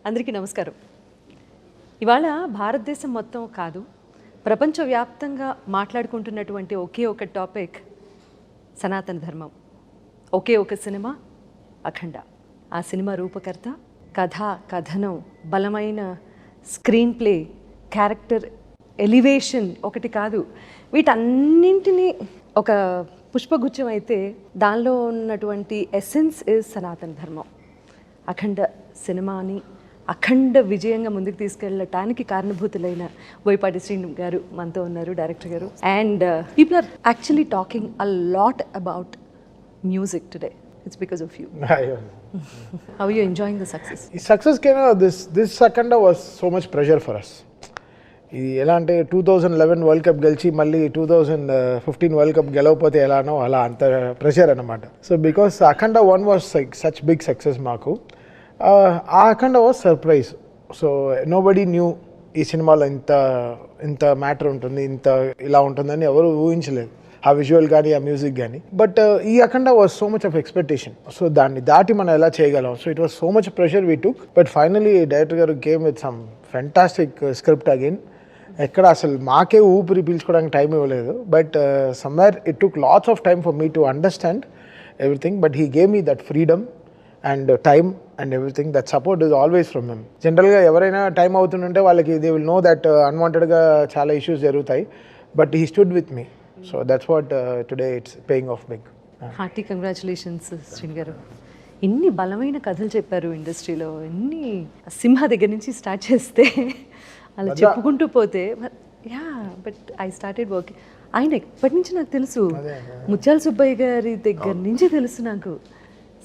అందరికీ నమస్కారం. ఇవాళ భారతదేశం మొత్తం కాదు, ప్రపంచవ్యాప్తంగా మాట్లాడుకుంటున్నటువంటి ఒకే ఒక టాపిక్ సనాతన ధర్మం. ఒకే ఒక సినిమా అఖండ. ఆ సినిమా రూపకర్త, కథ, కథనం, బలమైన స్క్రీన్ ప్లే, క్యారెక్టర్ ఎలివేషన్ ఒకటి కాదు, వీటన్నింటినీ ఒక పుష్పగుచ్చం అయితే దానిలో ఉన్నటువంటి ఎసెన్స్ ఇస్ సనాతన ధర్మం. అఖండ సినిమాని అఖండ విజయంగా ముందుకు తీసుకెళ్ళటానికి కారణభూతులైన బోయపాటి శ్రీను గారు మనతో ఉన్నారు, డైరెక్టర్ గారు. And people are actually talking a lot about music today. It's because of you. How are you enjoying the success? Success this Akhanda was so much pressure for us. ఇది ఎలా అంటే 2011 వరల్డ్ కప్ గెలిచి మళ్ళీ 2015 world cup గెలవకపోతే ఎలానో అలా అంత pressure అనమాట. So because Akhanda 1 was such big success మాకు. ఆ Akhanda was surprise. So nobody knew ఈ సినిమాలో ఇంత మ్యాటర్ ఉంటుంది, ఇంత ఇలా ఉంటుందని ఎవరు ఊహించలేదు, ఆ విజువల్ కానీ ఆ మ్యూజిక్ కానీ. బట్ ఈ Akhanda was so much of expectation. So దాన్ని దాటి మనం ఎలా చేయగలం. So it was so much pressure we took. But finally director గారు came with some fantastic script again. ఎక్కడ అసలు మాకే ఊపిరి పీల్చుకోవడానికి టైం ఇవ్వలేదు. But somewhere it took lots of time for me to understand everything. But he gave me that freedom and time and everything. That support is always from him. జనరల్గా ఎవరైనా time అవుతుంటే వాళ్ళకి దే విల్ నో దట్ అన్వాంటెడ్గా చాలా issues జరుగుతాయి. But he stood with me. So that's what today it's paying off big. Hearty congratulations Srinu garu. ఎన్ని బలమైన కథలు చెప్పారు ఇండస్ట్రీలో. ఎన్ని సింహ దగ్గర నుంచి స్టార్ట్ చేస్తే అలా చెప్పుకుంటూ పోతే, yeah but I started working. ఆయన ఎప్పటి నుంచి నాకు తెలుసు, ముత్యాల సుబ్బయ్య గారి దగ్గర నుంచి తెలుసు నాకు.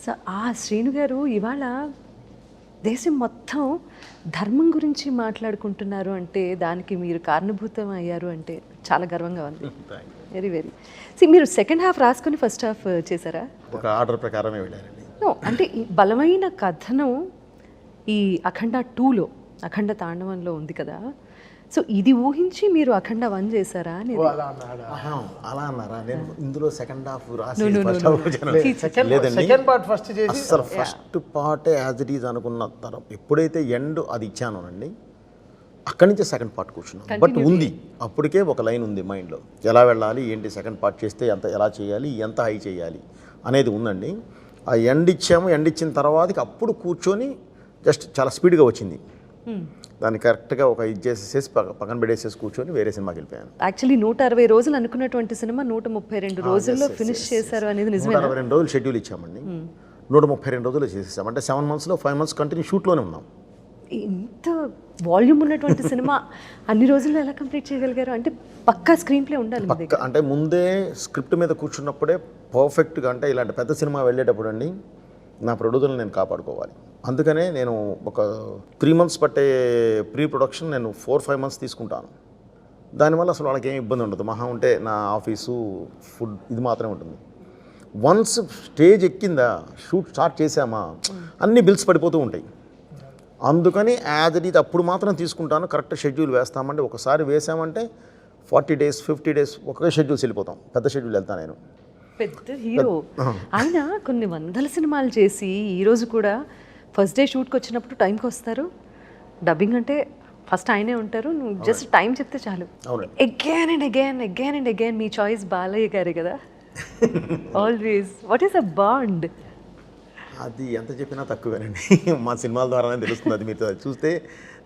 సో ఆ శ్రీను గారు ఇవాళ దేశం మొత్తం ధర్మం గురించి మాట్లాడుకుంటున్నారు అంటే దానికి మీరు కారణభూతం అయ్యారు అంటే చాలా గర్వంగా ఉంది. Very very. మీరు సెకండ్ హాఫ్ రాసుకొని ఫస్ట్ హాఫ్ చేశారా? ఒక ఆర్డర్ ప్రకారమే వెళ్ళారండి. అంటే ఈ బలమైన కథనం ఈ అఖండ 2లో, అఖండ తాండవంలో ఉంది కదా. సో ఇది ఊహించి మీరు అఖండ 1 చేశారా అని? అలా అన్నారా? నేను ఇందులో సెకండ్ హాఫ్ రాసి అసలు ఫస్ట్ పార్టే యాజ్ ఇట్ ఈజ్ అనుకున్న తరం ఎప్పుడైతే ఎండ్ అది ఇచ్చానోనండి, అక్కడి నుంచి సెకండ్ పార్ట్ కూర్చున్నాను. బట్ ఉంది, అప్పటికే ఒక లైన్ ఉంది మైండ్లో, ఎలా వెళ్ళాలి ఏంటి, సెకండ్ పార్ట్ చేస్తే ఎలా చేయాలి, ఎంత హై చేయాలి అనేది ఉందండి. ఆ ఎండ్ ఇచ్చాము. ఎండ్ ఇచ్చిన తర్వాతకి అప్పుడు కూర్చొని జస్ట్ చాలా స్పీడ్గా వచ్చింది. దాన్ని కరెక్ట్గా ఒక ఇది చేసేసి పక్కన పెట్టేసేసి కూర్చొని వేరే సినిమాకి వెళ్ళిపోయాను. యాక్చువల్లీ 160 రోజులు అనుకున్నటువంటి సినిమా 132 రోజుల్లో ఫినిష్ చేశారు అనేది నిజమే. 162 రోజులు షెడ్యూల్ ఇచ్చామండి, 132 రోజులు చేసేసాం. అంటే 7 monthsలో 5 months కంటిన్యూ షూట్లోనే ఉన్నాం. ఇంత వాల్యూమ్ ఉన్నటువంటి సినిమా అన్ని రోజుల్లో ఎలా కంప్లీట్ చేయగలిగారు? అంటే పక్కా స్క్రీన్ ప్లే ఉండాలి పక్కా. అంటే ముందే స్క్రిప్ట్ మీద కూర్చున్నప్పుడే పర్ఫెక్ట్గా, అంటే ఇలాంటి పెద్ద సినిమా వెళ్ళేటప్పుడు అండి నా ప్రొడ్యూసర్ని నేను కాపాడుకోవాలి. అందుకనే నేను ఒక 3 months పట్టే ప్రీ ప్రొడక్షన్ నేను 4-5 months తీసుకుంటాను. దానివల్ల అసలు వాళ్ళకి ఏం ఇబ్బంది ఉండదు. మహా ఉంటే నా ఆఫీసు, ఫుడ్, ఇది మాత్రమే ఉంటుంది. వన్స్ స్టేజ్ ఎక్కిందా, షూట్ స్టార్ట్ చేసామా, అన్ని బిల్స్ పడిపోతూ ఉంటాయి. అందుకని యాజ్ ఇట్ ఈజ్ అప్పుడు మాత్రం తీసుకుంటాను. కరెక్ట్ షెడ్యూల్ వేస్తామంటే, ఒకసారి వేసామంటే 40 days 50 days ఒకే షెడ్యూల్స్ వెళ్ళిపోతాం. పెద్ద షెడ్యూల్ వెళ్తాను నేను. పెద్ద హీరో ఆయన. కొన్ని వందల సినిమాలు చేసి ఈరోజు కూడా ఫస్ట్ డే షూట్కి వచ్చినప్పుడు టైంకి వస్తారు. డబ్బింగ్ అంటే ఫస్ట్ ఆయనే ఉంటారు, నువ్వు జస్ట్ టైం చెప్తే చాలు. Again and again me choice Balayya గారే కదా always. What is a bond? అది ఎంత చెప్పినా తక్కువేనండి. మా సినిమాల ద్వారానే తెలుస్తుంది. అది మీరు చూస్తే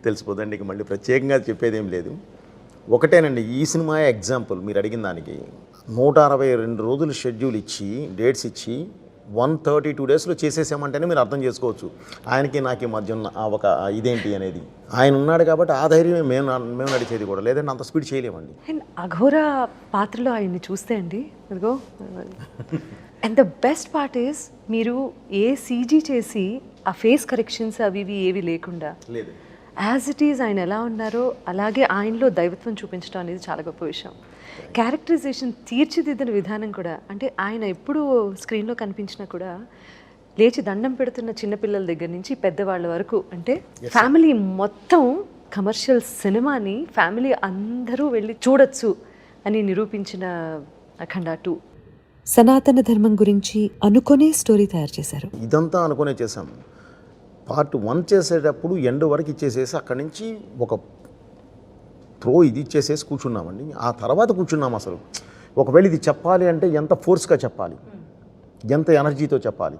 తెలిసిపోతుందండి. ఇక మళ్ళీ ప్రత్యేకంగా చెప్పేది ఏం లేదు. ఒకటేనండి, ఈ సినిమా ఎగ్జాంపుల్ మీరు అడిగిన దానికి. 162 రోజులు షెడ్యూల్ ఇచ్చి, డేట్స్ ఇచ్చి 132 daysలో చేసేసామంటేనే మీరు అర్థం చేసుకోవచ్చు ఆయనకి నాకు మధ్య ఉన్న ఒక ఇదేంటి అనేది. ఆయన ఉన్నాడు కాబట్టి ఆ ధైర్యమే మేము నడిచేది కూడా, లేదంటే అంత స్పీడ్ చేయలేమండి. అండ్ అఘోర పాత్రలో ఆయన్ని చూస్తే అండి, అదిగో. And the best part is మీరు ఏ సీజీ చేసి ఆ ఫేస్ కరెక్షన్స్ అవి ఇవి ఏవి లేకుండా లేదు, యాజ్ ఇట్ ఈజ్ ఆయన ఎలా ఉన్నారో అలాగే ఆయనలో దైవత్వం చూపించడం అనేది చాలా గొప్ప విషయం. క్యారెక్టరైజేషన్ తీర్చిదిద్దిన విధానం కూడా, అంటే ఆయన ఎప్పుడు స్క్రీన్లో కనిపించినా కూడా లేచి దండం పెడుతున్న చిన్నపిల్లల దగ్గర నుంచి పెద్దవాళ్ళ వరకు, అంటే ఫ్యామిలీ మొత్తం కమర్షియల్ సినిమాని ఫ్యామిలీ అందరూ వెళ్ళి చూడొచ్చు అని నిరూపించిన అఖండ 2. సనాతన ధర్మం గురించి అనుకునే స్టోరీ తయారు చేశారు. ఇదంతా అనుకునే చేశాము. పార్ట్ 1 చేసేటప్పుడు ఎండ్ వరకు ఇచ్చేసేసి అక్కడి నుంచి ఒక ఇది ఇచ్చేసేసి కూర్చున్నామండి. ఆ తర్వాత కూర్చున్నాం అసలు ఒకవేళ ఇది చెప్పాలి అంటే ఎంత ఫోర్స్గా చెప్పాలి, ఎంత ఎనర్జీతో చెప్పాలి.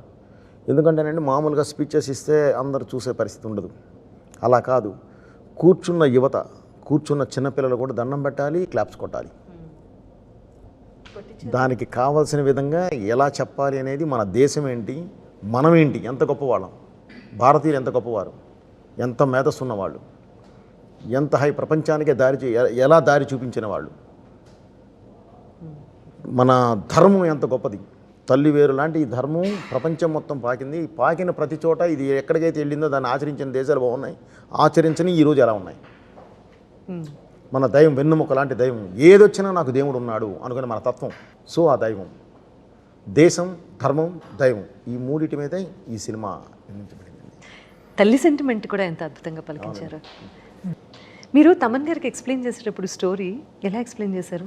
ఎందుకంటేనండి మామూలుగా స్పీచెస్ ఇస్తే అందరూ చూసే పరిస్థితి ఉండదు. అలా కాదు, కూర్చున్న యువత, కూర్చున్న చిన్నపిల్లలు కూడా దండం పెట్టాలి, క్లాప్స్ కొట్టాలి. దానికి కావాల్సిన విధంగా ఎలా చెప్పాలి అనేది, మన దేశం ఏంటి, మనమేంటి, ఎంత గొప్పవాళ్ళం, భారతీయులు ఎంత గొప్పవారు, ఎంత మేధస్సు ఉన్నవాళ్ళు, ఎంత హై ప్రపంచానికే ఎలా దారి చూపించిన వాళ్ళు, మన ధర్మం ఎంత గొప్పది, తల్లి వేరు లాంటి ఈ ధర్మం ప్రపంచం మొత్తం పాకింది. పాకిన ప్రతి చోట ఇది ఎక్కడికైతే వెళ్ళిందో దాన్ని ఆచరించిన దేశాలు బాగున్నాయి, ఆచరించని ఈరోజు ఎలా ఉన్నాయి. మన దైవం వెన్నుముక లాంటి దైవం, ఏదొచ్చినా నాకు దేవుడు ఉన్నాడు అనుకునే మన తత్వం. సో ఆ దైవం, దేశం, ధర్మం, దైవం, ఈ మూడిటి మీదే ఈ సినిమా నిర్మించబడింది. తల్లి సెంటిమెంట్ కూడా ఎంత అద్భుతంగా పలికించారు. మీరు తమన్ గారికి ఎక్స్ప్లెయిన్ చేసేటప్పుడు స్టోరీ ఎలా ఎక్స్ప్లెయిన్ చేశారు?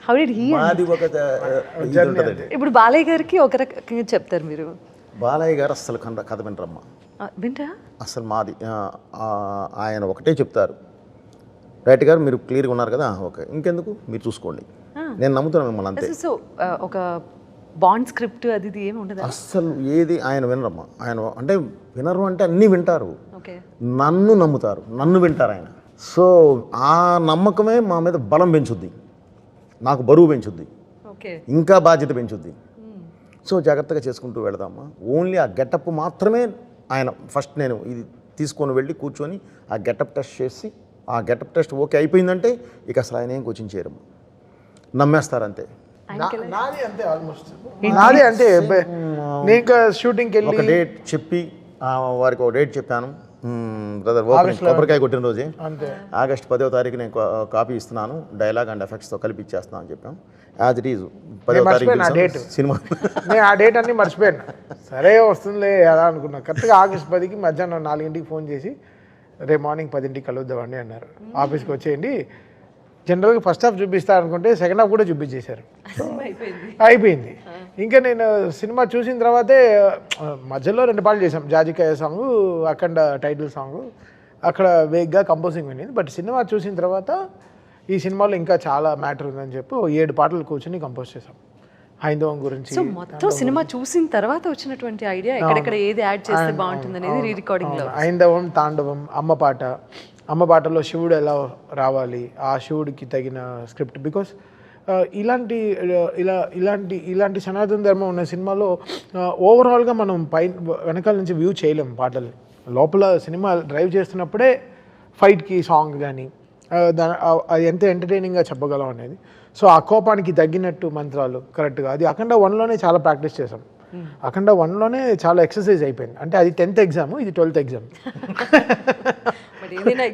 How did he? మాది ఒక ఇది ఉంటుందండి. ఇప్పుడు బాలయ్య గారికి ఒక రకంగా చెప్తారు మీరు. బాలయ్య గారు అస్సలు కథ వినరమ్మా, వింటా అసలు. మాది ఆయన ఒకటే చెప్తారు, రైట్ గారు మీరు క్లియర్గా ఉన్నారు కదా, ఓకే ఇంకెందుకు మీరు చూసుకోండి, నేను నమ్ముతున్నాను మిమ్మల్ని అంతే. సో ఒక బాండ్ స్క్రిప్ట్ అది ఇది ఏమి ఉండదు అస్సలు. ఏది ఆయన వినరమ్మా. ఆయన అంటే వినరు అంటే అన్నీ వింటారు, ఓకే, నన్ను నమ్ముతారు, నన్ను వింటారు ఆయన. సో ఆ నమ్మకమే మా మీద బలం పెంచుద్ది, నాకు బరువు పెంచుద్ది, ఓకే, ఇంకా బాధ్యత పెంచుద్ది. సో జాగ్రత్తగా చేసుకుంటూ వెళదామా. ఓన్లీ ఆ గెటప్ మాత్రమే ఆయన ఫస్ట్ నేను ఇది తీసుకొని వెళ్ళి కూర్చొని ఆ గెటప్ టెస్ట్ చేసి, ఆ గెటప్ టెస్ట్ ఓకే అయిపోయిందంటే ఇక అసలు ఆయన ఏం కోచింగ్ చేయరమ్మా, నమ్మేస్తారంతే. నాది అంతే, ఆల్మోస్ట్ నాది అంతే. నేను ఇంకా షూటింగ్కి వెళ్ళి ఒక డేట్ చెప్పి వారికి ఒక డేట్ చెప్పాను, బ్రదర్ కొబ్బరికాయ కొట్టిన రోజే ఆగస్టు 10వ తారీఖు నేను కాపీ ఇస్తున్నాను, డైలాగ్ అండ్ ఎఫెక్ట్స్తో కలిపి ఇచ్చేస్తాను అని చెప్పాం. యాజ్ ఇట్ ఈజ్ 10వ తారీఖు సినిమా. నేను ఆ డేట్ అన్నీ మర్చిపోయాను. సరే వస్తుందిలే అలా అనుకున్నాను. కరెక్ట్గా ఆగస్టు 10కి మధ్యాహ్నం 4ంటికి ఫోన్ చేసి రేపు మార్నింగ్ 10ంటికి కలుద్దామండి అన్నారు. ఆఫీస్కి వచ్చేయండి. జనరల్గా ఫస్ట్ హాఫ్ చూపిస్తారు అనుకుంటే సెకండ్ హాఫ్ కూడా చూపించేశారు. అయిపోయింది. ఇంకా నేను సినిమా చూసిన తర్వాతే మధ్యలో 2 పాటలు చేసాం, జాజికాయ సాంగ్, అఖండ టైటిల్ సాంగ్, అక్కడ వేగ్గా కంపోజింగ్ వినింది. బట్ సినిమా చూసిన తర్వాత ఈ సినిమాలో ఇంకా చాలా మ్యాటర్ ఉందని చెప్పి 7 పాటలు కూర్చొని కంపోజ్ చేసాం హైందవం గురించి. సో మొత్తం సినిమా చూసిన తర్వాత వచ్చినటువంటి ఐడియా ఎక్కడెక్కడ ఏది యాడ్ చేస్తే బాగుంటుంది అనేది రీ రికార్డింగ్ లో. హైందవం, తాండవం, అమ్మ పాటలో శివుడు ఎలా రావాలి, ఆ శివుడికి తగిన స్క్రిప్ట్. బికాస్ ఇలాంటి సనాతన ధర్మం ఉన్న సినిమాలో ఓవరాల్గా మనం వెనకాల నుంచి వ్యూ చేయలేం పాటలు. లోపల సినిమా డ్రైవ్ చేస్తున్నప్పుడే ఫైట్కి సాంగ్ కానీ అది ఎంత ఎంటర్టైనింగ్గా చెప్పగలం అనేది. సో ఆ కోపానికి తగ్గినట్టు మంత్రాలు కరెక్ట్గా, అది అఖండ 1లోనే చాలా ప్రాక్టీస్ చేసాం. అఖండ 1లోనే చాలా ఎక్సర్సైజ్ అయిపోయింది. అంటే అది 10th ఎగ్జామ్, ఇది 12th ఎగ్జామ్. ఏదైనా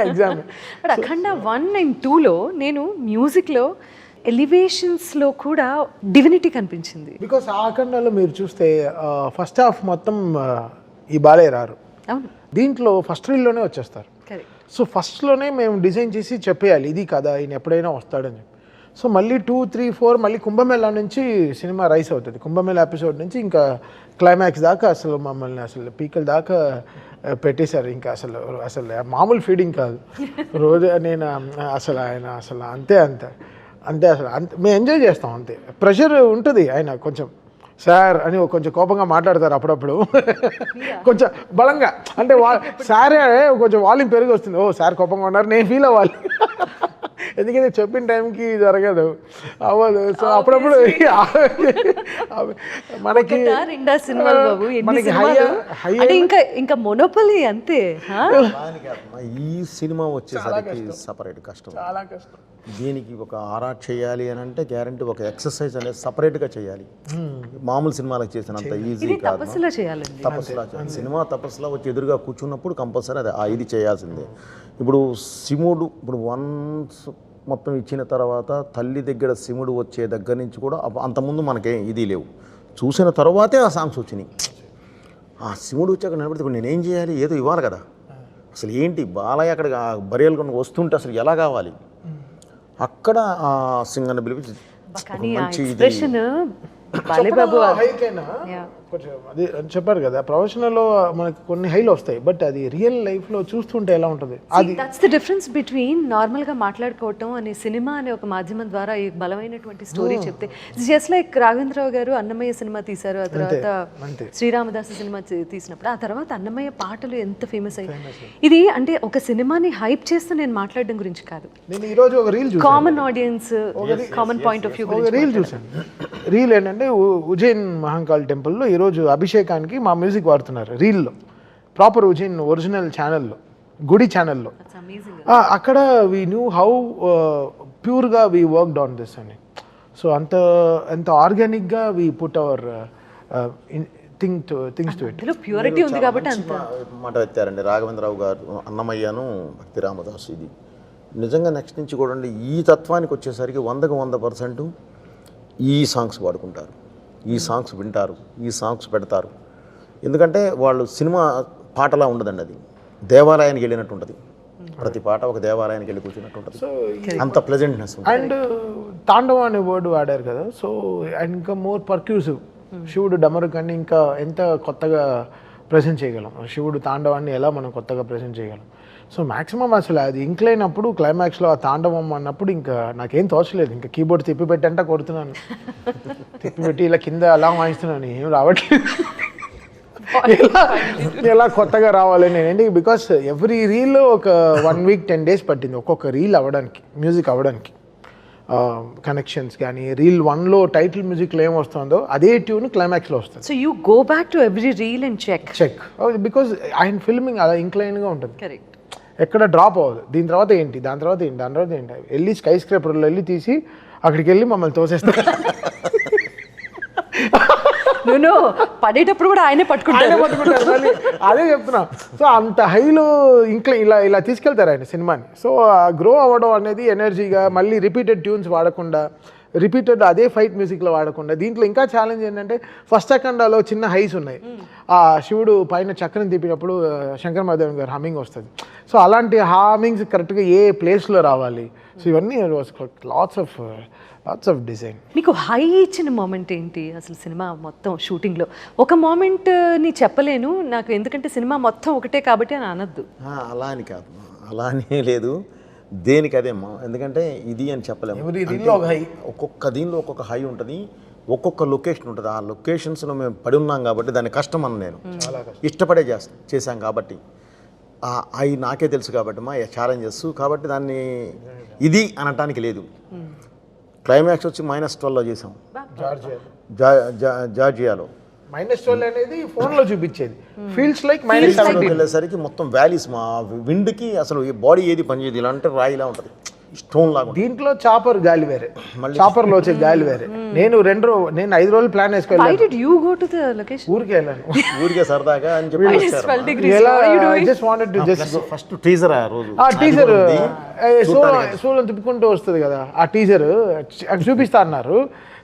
ఎగ్జామ్. బట్ అఖండ 1 and 2లో నేను మ్యూజిక్లో ఎలివేషన్స్లో కూడా డివినిటీ కనిపించింది. బికాస్ ఆ అఖండలో మీరు చూస్తే ఫస్ట్ హాఫ్ మొత్తం ఈ బాలయ్య రారు. అవును, దీంట్లో ఫస్ట్ రీల్లోనే వచ్చేస్తారు. సో ఫస్ట్లోనే మేము డిజైన్ చేసి చెప్పేయాలి ఇది కదా, ఈయన ఎప్పుడైనా వస్తాడని చెప్పి. సో మళ్ళీ 2, 3, 4 మళ్ళీ కుంభమేళా నుంచి సినిమా రైస్ అవుతుంది. కుంభమేళా ఎపిసోడ్ నుంచి ఇంకా క్లైమాక్స్ దాకా అసలు మమ్మల్ని అసలు పీకల దాకా పెట్టేశారు. ఇంకా అసలు మామూలు ఫీడింగ్ కాదు రోజు. నేను ఆయన అసలు అంతే అసలు మేము ఎంజాయ్ చేస్తాం అంతే. ప్రెషర్ ఉంటుంది. ఆయన కొంచెం సార్ అని కొంచెం కోపంగా మాట్లాడతారు అప్పుడప్పుడు, కొంచెం బలంగా. అంటే సారే కొంచెం వాల్యూమ్ పెరిగి వస్తుంది. ఓ సార్ కోపంగా ఉన్నారు, నేను ఫీల్ అవ్వాలి. ఎందుకంటే చెప్పిన టైంకి జరగదు, అవ్వదు. సో అప్పుడప్పుడు మనకి ఇంకా మొనోపలి అంతే. ఈ సినిమా వచ్చేసరికి సపరేట్ కష్టం, చాలా కష్టం. దీనికి ఒక ఆరాట్ చేయాలి అని అంటే గ్యారంటీ ఒక ఎక్సర్సైజ్ అనేది సపరేట్గా చేయాలి. మామూలు సినిమాలకు చేసినంత ఈజీ కాదు. తపస్సులా చేయాలి. సినిమా తపస్సులా వచ్చి ఎదురుగా కూర్చున్నప్పుడు కంపల్సరీ అదే ఇది చేయాల్సిందే. ఇప్పుడు శివుడు ఇప్పుడు వన్స్ మొత్తం ఇచ్చిన తర్వాత తల్లి దగ్గర శివుడు వచ్చే దగ్గర నుంచి కూడా అంతకుముందు మనకేం ఇది లేవు. చూసిన తర్వాతే ఆ సాంగ్స్ వచ్చినాయి. ఆ శివుడు వచ్చి అక్కడ నిలబడితే నేనేం చేయాలి, ఏదో ఇవ్వాలి కదా. అసలు ఏంటి బాలయ్య అక్కడ బరియలు కొన్ని వస్తుంటే అసలు ఎలా కావాలి, అక్కడ ఆ సింగర్ని పిలిపించి ఎక్స్ప్రెషన్ బాలేబాబు హైకైనా కొంచెం అది చెప్పారు కదా, ప్రొఫెషనల్లో మనకి కొన్ని హైలు వస్తాయి, బట్ అది రియల్ లైఫ్లో చూస్తుంటే ఎలా ఉంటుంది అది. దట్స్ ద డిఫరెన్స్ బిట్వీన్ నార్మల్గా మాట్లాడుకోవటం అనే సినిమా అనే ఒక మాధ్యమం ద్వారా ఈ బలమైనటువంటి స్టోరీ చెప్తే, జస్ట్ లైక్ రాఘవేంద్రరావు గారు అన్నమయ్య సినిమా తీశారు, ఆ తర్వాత శ్రీరామదాసు సినిమా తీసినప్పుడు, ఆ తర్వాత అన్నమయ్య పాటలు ఎంత ఫేమస్ అయ్యాయి. ఇది అంటే ఒక సినిమాని హైప్ చేస్తూ నేను మాట్లాడడం గురించి కాదు, నేను ఈరోజు ఒక రీల్ చూసాను, common audience common point of view ఒక రీల్ చూసాను. రీల్ ఏంటంటే ఉజ్జయిన్ మహంకాళ్ టెంపుల్లో ఈరోజు అభిషేకానికి మా మ్యూజిక్ వాడుతున్నారు రీల్లో, ప్రాపర్ ఉజ్జయిన్ ఒరిజినల్ ఛానల్లో, గుడి ఛానల్లో. అక్కడ వీ న్యూ హౌ ప్యూర్గా వీ వర్క్డ్ ఆన్ దిస్ అని. సో అంత ఆర్గానిక్గా we put our things to it. Purity ఉంది కాబట్టి అంత మాట ఎత్తారండి రాఘవేంద్రరావు గారు, అన్నమయ్యను భక్తి రామదాసు. ఇది నిజంగా నెక్స్ట్ నుంచి కూడా ఈ తత్వానికి వచ్చేసరికి 100కు 100% ఈ సాంగ్స్ వాడుకుంటారు, ఈ సాంగ్స్ వింటారు, ఈ సాంగ్స్ పెడతారు. ఎందుకంటే వాళ్ళు సినిమా పాటలా ఉండదండి, అది దేవాలయానికి వెళ్ళినట్టు ఉంటుంది. ప్రతి పాట ఒక దేవాలయానికి వెళ్ళి కూర్చున్నట్టు ఉంటుంది, అంత ప్లెజెంట్నెస్. అండ్ తాండవ అనే వర్డ్ వాడారు కదా, సో అండ్ ఇంకా మోర్ పర్క్యూసివ్. శివుడు డమరు కానీ ఇంకా ఎంత కొత్తగా ప్రజెంట్ చేయగలం, శివుడు తాండవాన్ని ఎలా మనం కొత్తగా ప్రజెంట్ చేయగలం. సో మ్యాక్సిమం అసలు అది ఇంక్లైన్ అప్పుడు క్లైమాక్స్లో ఆ తాండవం అన్నప్పుడు ఇంకా నాకేం తోచలేదు, ఇంకా కీబోర్డ్ తిప్పిపెట్టంటే కొడుతున్నాను, తిప్పిపెట్టి ఇలా కింద అలా వాయిస్తున్నాను, ఏం రావట్లేదు, ఎలా కొత్తగా రావాలి నేను. బికాస్ ఎవ్రీ రీల్ ఒక 1 వీక్ 10 డేస్ పట్టింది ఒక్కొక్క రీల్ అవ్వడానికి, మ్యూజిక్ అవ్వడానికి. కనెక్షన్స్ కానీ రీల్ 1లో టైటిల్ మ్యూజిక్లో ఏం వస్తుందో అదే ట్యూన్ క్లైమాక్స్లో వస్తుంది. So you go back to every reel and check because ఆయన ఫిల్మింగ్ అలా ఇంక్లైన్గా ఉంటుంది, కరెక్ట్, ఎక్కడ డ్రాప్ అవ్వదు. దీని తర్వాత ఏంటి, దాని తర్వాత ఏంటి, దాని తర్వాత ఏంటి, వెళ్ళి స్కై స్క్రేపర్లో వెళ్ళి తీసి అక్కడికి వెళ్ళి మమ్మల్ని తోసేస్తారు. నువ్వు పడేటప్పుడు కూడా ఆయనే పట్టుకుంటారు మళ్ళీ అదే చెప్తున్నా. సో అంత హైలో ఇంకా ఇలా తీసుకెళ్తారు ఆయన సినిమాని. సో గ్రో అవ్వడం అనేది ఎనర్జీగా, మళ్ళీ రిపీటెడ్ ట్యూన్స్ వాడకుండా, రిపీటెడ్ అదే ఫైట్ మ్యూజిక్లో వాడకుండా. దీంట్లో ఇంకా ఛాలెంజ్ ఏంటంటే ఫస్ట్ అఖండాలో చిన్న హైస్ ఉన్నాయి, ఆ శివుడు పైన చక్రం తిప్పినప్పుడు శంకర్ మహాదేవన్ గారు హమ్మింగ్ వస్తుంది. సో అలాంటి హామింగ్స్ కరెక్ట్గా ఏ ప్లేస్లో రావాలి, సో ఇవన్నీ లాట్స్ ఆఫ్ డిజైన్. మీకు హై ఇచ్చిన మూమెంట్ ఏంటి అసలు సినిమా మొత్తం షూటింగ్లో? ఒక మూమెంట్ని చెప్పలేను నాకు, ఎందుకంటే సినిమా మొత్తం ఒకటే కాబట్టి అని అనద్దు. అలా అని కాదు, అలా అని లేదు, దేనికి అదేమ్మా, ఎందుకంటే ఇది అని చెప్పలేము. ఒక్కొక్క దీనిలో ఒక్కొక్క హై ఉంటుంది, ఒక్కొక్క లొకేషన్ ఉంటుంది. ఆ లొకేషన్స్లో మేము పడి ఉన్నాం కాబట్టి దాని కష్టం అని నేను ఇష్టపడే చేశాం కాబట్టి, అవి నాకే తెలుసు కాబట్టి మా ఛాలెంజెస్ కాబట్టి దాన్ని ఇది అనటానికి లేదు. క్లైమాక్స్ వచ్చి -12లో చేసాం, జార్జియాలో. -12 అనేది ఫోన్లో చూపించేది, ఫీల్స్ లైక్ -17 వెళ్ళేసరికి మొత్తం వ్యాలీస్, మా విండ్కి అసలు బాడీ ఏది పనిచేయదు, ఇలా అంటే రాయిలా ఉంటుంది, స్టోన్ లాగా. దీంట్లో చాపర్ గాలి వేరే, చాపర్లో వచ్చే గాలి వేరే. నేను 5 రోజులు ప్లాన్ వేసుకెళ్ళాను, ఊరికే వెళ్ళాను, ఊరికే సరదాగా అని చెప్పి ఫస్ట్ టీజర్ సూర్యులను తిప్పుకుంటూ వస్తుంది కదా, ఆ టీజర్ చూపిస్తా అన్నారు.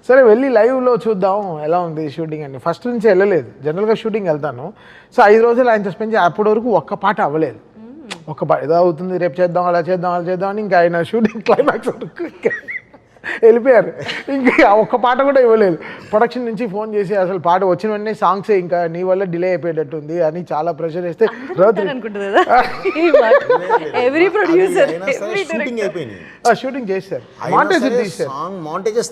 సరే వెళ్ళి లైవ్లో చూద్దాం ఎలా ఉంది షూటింగ్ అని. ఫస్ట్ నుంచి వెళ్ళలేదు, జనరల్గా షూటింగ్ వెళ్తాను. సో 5 రోజులు ఆయనతో స్పెండ్ చేసి అప్పటి వరకు ఒక్క పాట అవ్వలేదు. ఒక పాట ఏదో అవుతుంది, రేపు చేద్దాం, అలా చేద్దాం అని ఇంకా ఆయన షూటింగ్ క్లైమాక్స్ వరకు వెళ్ళిపోయారు. ఇంకా ఒక్క పాట కూడా ఇవ్వలేదు. ప్రొడక్షన్ నుంచి ఫోన్ చేసి అసలు పాట వచ్చిన వెంటనే సాంగ్సే ఇంకా నీ వల్ల డిలే అయిపోయేటట్టు ఉంది అని చాలా ప్రెషర్ వేస్తే షూటింగ్ చేశారు. మాంటేజెస్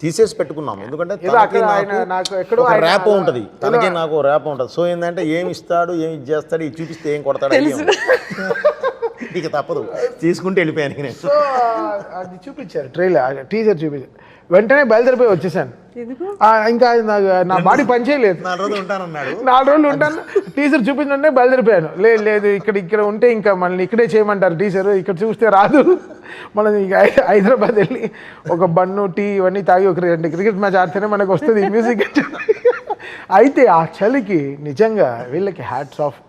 తీసేసి పెట్టుకున్నాము, ఎందుకంటే ర్యాప్ ఉంటుంది, తనకి నాకు ర్యాప్ ఉంటుంది. సో ఏంటంటే ఏమి ఇస్తాడు, ఏమి చేస్తాడు, ఇది చూపిస్తే ఏం కొడతాడు, ఇక తప్పదు తీసుకుంటే వెళ్ళిపోయాను నేను. సో అది చూపించారు టీజర్ చూపించారు, వెంటనే బయలుదేరిపోయి వచ్చేసాను. ఇంకా నా బాడీ పనిచేయలేదు, 4 రోజులు ఉంటానన్నాడు. 4 రోజులు ఉంటాను, టీజర్ చూపించే బయలుదేరిపోయాను. లేదు ఇక్కడ ఉంటే ఇంకా మనల్ని ఇక్కడే చేయమంటారు టీజర్, ఇక్కడ చూస్తే రాదు. మనం ఇక హైదరాబాద్ వెళ్ళి ఒక బన్ను టీ ఇవన్నీ తాగి ఒక 2 క్రికెట్ మ్యాచ్ ఆడితేనే మనకు వస్తుంది ఈ మ్యూజిక్. అయితే ఆ చలికి నిజంగా వీళ్ళకి హ్యాట్స్ ఆఫ్.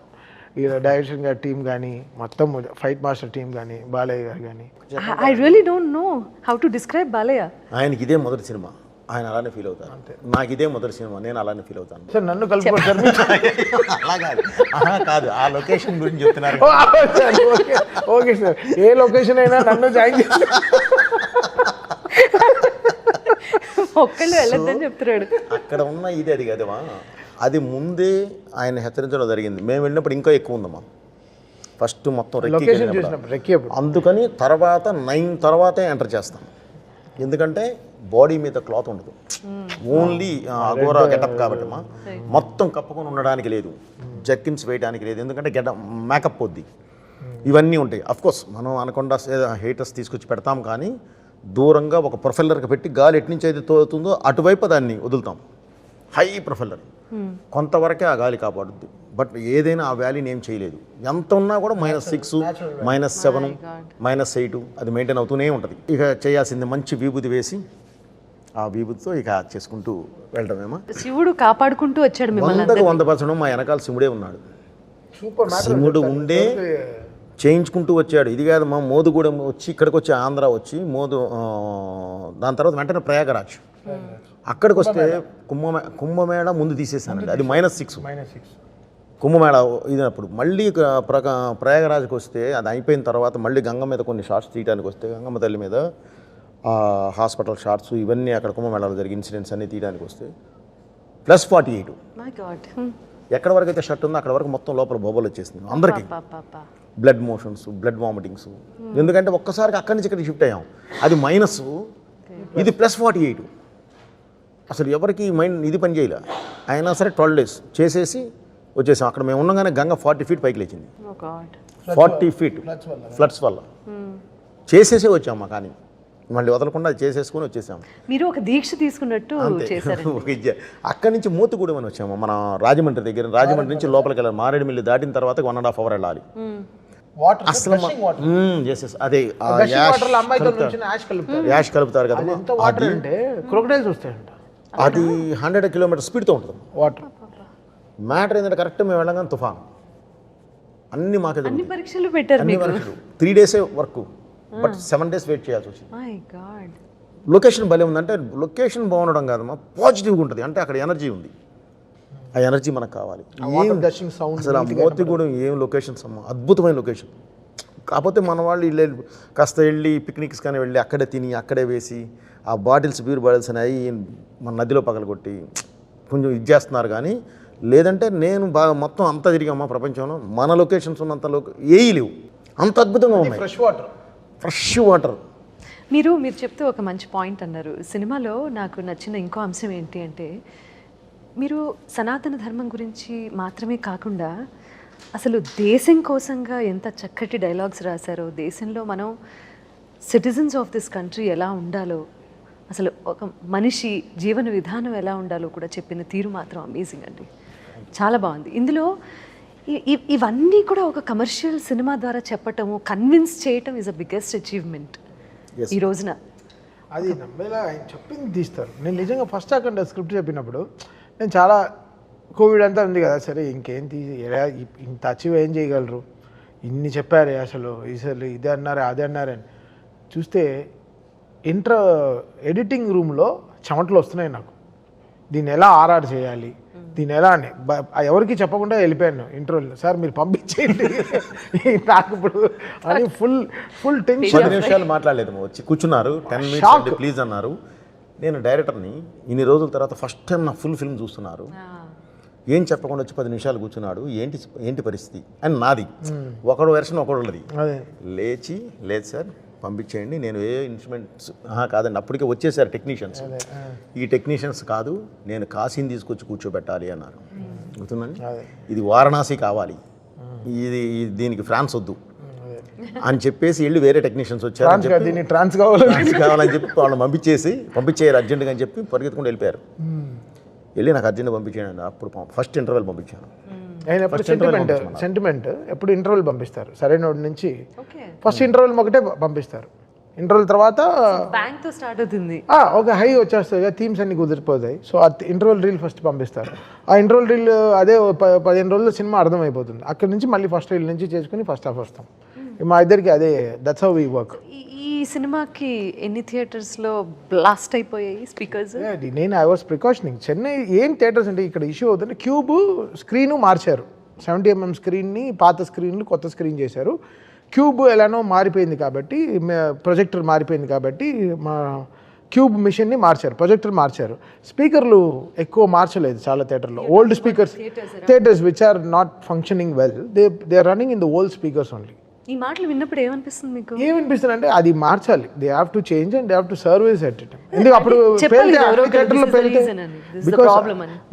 ఈ డైరెక్షన్ గారి టీం కానీ, మొత్తం ఫైట్ మాస్టర్ టీం కానీ, బాలయ్య గారు కానీ. I really don't know how to describe Balayya. ఆయనకి ఇదే మొదటి సినిమా, ఆయన అలానే ఫీల్ అవుతారు. అంతే, నాకు ఇదే మొదటి సినిమా, నేను అలానే ఫీల్ అవుతాను. సార్ నన్ను కలుపుకోవచ్చు అలా కాదు, ఆ లొకేషన్ గురించి చెప్తున్నారు. ఓకే సార్, ఏ లొకేషన్ అయినా నన్ను జాయిన్ చేస్తారు. ఒక్కళ్ళు వెళ్ళొద్దని చెప్తున్నాడు. అక్కడ ఉన్న ఇది అది కదమ్మా, అది ముందే ఆయన హెచ్చరించడం జరిగింది. మేము వెళ్ళినప్పుడు ఇంకా ఎక్కువ ఉందమ్మా. ఫస్ట్ మొత్తం రెక్కి, అందుకని తర్వాత 9 తర్వాతే ఎంటర్ చేస్తాం. ఎందుకంటే బాడీ మీద క్లాత్ ఉండదు, ఓన్లీ అఘోరా గెటప్ కాబట్టి మొత్తం కప్పుకొని ఉండడానికి లేదు, జర్కిన్స్ వేయడానికి లేదు, ఎందుకంటే మేకప్ పొద్ది ఇవన్నీ ఉంటాయి. అఫ్కోర్స్ మనం అనకుండా హీటర్స్ తీసుకొచ్చి పెడతాం, కానీ దూరంగా ఒక ప్రొఫెల్లర్కి పెట్టి గాలి ఎటు నుంచి అయితే తోలుతుందో అటువైపు దాన్ని వదులుతాం. హై ప్రొఫెల్లర్ కొంతవరకే ఆ గాలి కాపాడుద్ది. బట్ ఏదైనా ఆ వ్యాలీని ఏం చేయలేదు. ఎంత ఉన్నా కూడా -6, -7, -8 అది మెయింటైన్ అవుతూనే ఉంటుంది. ఇక చేయాల్సింది మంచి విభూతి వేసి ఆ విభూతితో ఇక చేసుకుంటూ వెళ్ళడమేమో. శివుడు కాపాడుకుంటూ వచ్చాడు మిమ్మల్ని. 100% మా వెనకాల శివుడే ఉన్నాడు. శివుడు ఉండే చేయించుకుంటూ వచ్చాడు. ఇది కాదు మా మోదుగూడెం వచ్చి ఇక్కడికి వచ్చి ఆంధ్ర వచ్చి దాని తర్వాత వెంటనే ప్రయాగరాజ్, అక్కడికి వస్తే కుంభమేళ ముందు తీసేసానండి. అది -6 కుంభమేళ ఇదినప్పుడు. మళ్ళీ ప్రయాగరాజ్కి వస్తే అది అయిపోయిన తర్వాత మళ్ళీ గంగ మీద కొన్ని షార్ట్స్ తీయడానికి వస్తే గంగమ్మ తల్లి మీద హాస్పిటల్ షార్ట్స్ ఇవన్నీ అక్కడ కుంభమేళాలో జరిగే ఇన్సిడెంట్స్ అన్నీ తీయడానికి వస్తే +48. ఎక్కడ వరకు అయితే షర్ట్ ఉందో అక్కడ వరకు మొత్తం లోపల బొబ్బలు వచ్చేసింది అందరికీ. Blood motions, blood vomitings. ఎందుకంటే ఒక్కసారికి అక్కడి నుంచి ఇక్కడికి షిఫ్ట్ అయ్యాం. అది మైనస్, ఇది +48. అసలు ఎవరికి మైండ్ ఇది పని చేయలే. అయినా సరే 12 days చేసేసి వచ్చేసాం. అక్కడ మేము ఉండగానే గంగ 40 feet పైకి లేచింది. 40 feet ఫ్లడ్స్ వల్ల చేసేసే వచ్చాము. కానీ మళ్ళీ వదలకుండా అది చేసేసుకుని వచ్చేసాము. మీరు ఒక దీక్ష తీసుకున్నట్టు చేశారు. అక్కడి నుంచి మోతుగూడెం అని వచ్చాము. మన రాజమండ్రి దగ్గర, రాజమండ్రి నుంచి లోపలికి వెళ్ళాలి. మారేడుమిల్లి దాటిన తర్వాత 1.5 hour వెళ్ళాలి. అసలు అదే యాష్ కలుపుతారు కదా, అది 100 kilometers స్పీడ్తో ఉంటుంది వాటర్. మ్యాటర్ ఏంటంటే కరెక్ట్ మేము వెళ్ళగానే తుఫాన్, అన్ని మాకే అన్ని పరీక్షలు పెట్టారు. 3 days work, but 7 days wait చేయాల్సి వచ్చింది. లొకేషన్ భలే ఉందంటే, లొకేషన్ బాగుండడం కాదమ్మా, పాజిటివ్గా ఉంటుంది. అంటే అక్కడ ఎనర్జీ ఉంది, ఆ ఎనర్జీ మనకు కావాలి. అసలు ఆ మోతిగూడెం ఏం లొకేషన్స్ అమ్మా, అద్భుతమైన లొకేషన్. కాకపోతే మన వాళ్ళు కాస్త వెళ్ళి పిక్నిక్స్ కానీ వెళ్ళి అక్కడే తిని అక్కడే వేసి ఆ బాటిల్స్, బీర్ బాటిల్స్ అనేవి మన నదిలో పగలగొట్టి కొంచెం ఇది చేస్తున్నారు. కానీ లేదంటే నేను బాగా మొత్తం అంతా తిరిగామా ప్రపంచంలో, మన లొకేషన్స్ ఉన్నంత ఏవి లేవు, అంత అద్భుతంగా ఉన్నాయి. Fresh water. మీరు చెప్తూ ఒక మంచి పాయింట్ అన్నారు. సినిమాలో నాకు నచ్చిన ఇంకో అంశం ఏంటి అంటే, మీరు సనాతన ధర్మం గురించి మాత్రమే కాకుండా అసలు దేశం కోసంగా ఎంత చక్కటి డైలాగ్స్ రాశారో, దేశంలో మనం సిటిజన్స్ ఆఫ్ దిస్ కంట్రీ ఎలా ఉండాలో, అసలు ఒక మనిషి జీవన విధానం ఎలా ఉండాలో కూడా చెప్పిన తీరు మాత్రం అమేజింగ్ అండి, చాలా బాగుంది. ఇందులో ఇవన్నీ కూడా ఒక కమర్షియల్ సినిమా ద్వారా చెప్పటము, కన్విన్స్ చేయటం ఈజ్ అ బిగ్గెస్ట్ అచీవ్మెంట్ ఈ రోజున. అది నమ్మేలా ఆయన చెప్పింది తీస్తారు. నేను నిజంగా ఫస్ట్ అక్కడ స్క్రిప్ట్ చెప్పినప్పుడు నేను చాలా కోవిడ్ అంతా ఉంది కదా, సరే ఇంకేం ఇంత అచీవ్ ఏం చేయగలరు, ఇన్ని చెప్పారే అసలు ఇదే అన్నారే అదే అన్నారని చూస్తే ఎడిటింగ్ రూమ్లో చెమటలు వస్తున్నాయి నాకు. దీన్ని ఎలా ఆర్ఆర్ చేయాలి, దీన్ని ఎలా అని ఎవరికి చెప్పకుండా వెళ్ళిపోయాను ఇంటర్వ్యూలో. సార్ మీరు పంపించేయండి నాకు ఇప్పుడు అని ఫుల్ టెన్షన్. 10 నిమిషాలు మాట్లాడలేదు, వచ్చి కూర్చున్నారు. 10 minutes ప్లీజ్ అన్నారు. నేను డైరెక్టర్ని ఇన్ని రోజుల తర్వాత ఫస్ట్ టైం నా ఫుల్ ఫిల్మ్ చూస్తున్నారు. ఏం చెప్పకుండా వచ్చి 10 నిమిషాలు కూర్చున్నాడు. ఏంటి పరిస్థితి అని నాది ఒకడు వెర్షన్ ఒకడు ఉన్నది. లేదు సార్ పంపించేయండి, నేను ఏ ఇన్స్ట్రుమెంట్స్ కాదండి, అప్పటికే వచ్చేసారు టెక్నీషియన్స్. ఈ టెక్నీషియన్స్ కాదు, నేను కాశీని తీసుకొచ్చి కూర్చోబెట్టాలి అన్నారు. గుర్తుందండి, ఇది వారణాసి కావాలి, దీనికి ఫ్రాన్స్ వద్దు అని చెప్పేసి వెళ్ళి వేరే టెక్నీషియన్స్ వచ్చారు. ట్రాన్స్ కావాలని చెప్పి వాళ్ళని పంపించేయాలి అర్జెంటుగా అని చెప్పి పరిగెత్తుకుంటూ వెళ్ళిపోయారు. వెళ్ళి నాకు అర్జెంట్గా పంపించాను. అప్పుడు ఫస్ట్ ఇంటర్వెల్ పంపించాను. సెంటిమెంట్ ఎప్పుడు ఇంటర్వెల్ పంపిస్తారు, సరైన నుంచి ఫస్ట్ ఇంటర్వెల్ ఒకటే పంపిస్తారు. ఇంటర్వెల్ తర్వాత బ్యాంక్తో స్టార్ట్ అవుతుంది, ఒక హై వచ్చేస్తుంది, థీమ్స్ అన్ని కుదిరిపోతాయి. సో ఆ ఇంటర్వెల్ రీల్ ఫస్ట్ పంపిస్తారు. ఆ ఇంటర్వెల్ రీల్ అదే 15 రోజుల్లో సినిమా అర్థమైపోతుంది. అక్కడి నుంచి మళ్ళీ ఫస్ట్ రీల్ నుంచి చేసుకుని ఫస్ట్ హాఫ్ వస్తాం. మా ఇద్దరికి అదే, దట్స్ హౌ వి వర్క్. ఈ సినిమాకి ఎన్ని థియేటర్స్లో బ్లాస్ట్ అయిపోయాయి స్పీకర్స్? నేను ఐ వాస్ ప్రికాషనింగ్. చెన్నై ఏం థియేటర్స్ అంటే ఇక్కడ ఇష్యూ అవుతుంది, క్యూబ్ స్క్రీను మార్చారు. 70mm స్క్రీన్ని పాత స్క్రీన్లు కొత్త స్క్రీన్ చేశారు. క్యూబ్ ఎలానో మారిపోయింది కాబట్టి, ప్రొజెక్టర్ మారిపోయింది కాబట్టి మా క్యూబ్ మిషన్ని మార్చారు, ప్రొజెక్టర్ మార్చారు. స్పీకర్లు ఎక్కువ మార్చలేదు చాలా థియేటర్లో. Old speakers theatres which are not functioning well, they are running in the old speakers only. ఈ మాటలు విన్నప్పుడు ఏమనిపిస్తుంది మీకు? ఏమనిపిస్తుంది అంటే అది మార్చాలి. They have to change and they have to service at it. ఎందుకు అప్పుడు